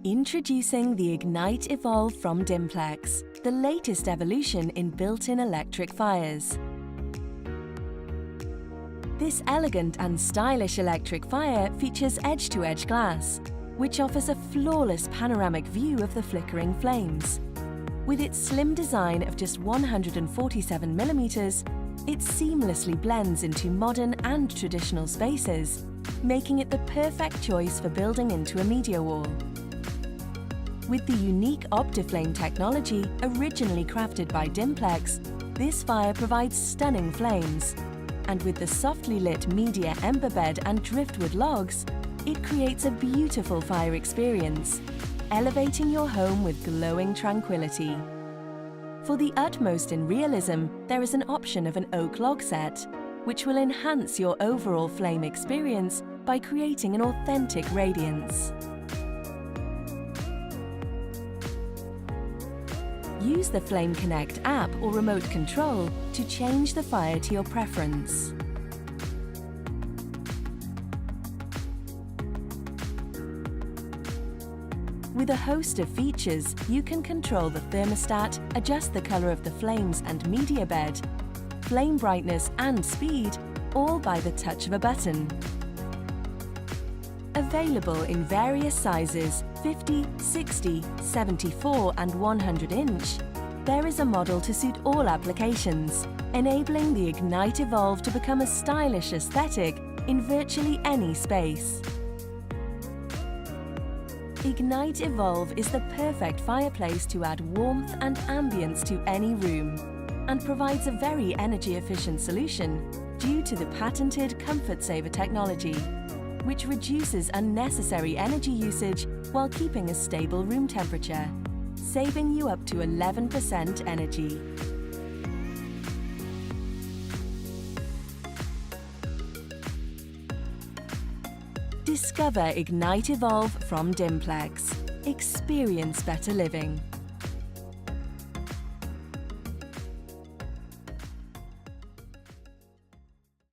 Introducing the Ignite Evolve from Dimplex, the latest evolution in built-in electric fires. This elegant and stylish electric fire features edge-to-edge glass, which offers a flawless panoramic view of the flickering flames. With its slim design of just 147 millimeters, it seamlessly blends into modern and traditional spaces, making it the perfect choice for building into a media wall. With the unique OptiFlame technology originally crafted by Dimplex, this fire provides stunning flames. And with the softly lit media ember bed and driftwood logs, it creates a beautiful fire experience, elevating your home with glowing tranquility. For the utmost in realism, there is an option of an oak log set, which will enhance your overall flame experience by creating an authentic radiance. Use the Flame Connect app or remote control to change the fire to your preference. With a host of features, you can control the thermostat, adjust the color of the flames and media bed, flame brightness and speed, all by the touch of a button. Available in various sizes, 50, 60, 74 and 100 inch, there is a model to suit all applications, enabling the Ignite Evolve to become a stylish aesthetic in virtually any space. Ignite Evolve is the perfect fireplace to add warmth and ambience to any room, and provides a very energy-efficient solution due to the patented Comfort Saver technology, which reduces unnecessary energy usage while keeping a stable room temperature, saving you up to 11% energy. Discover Ignite Evolve from Dimplex. Experience better living.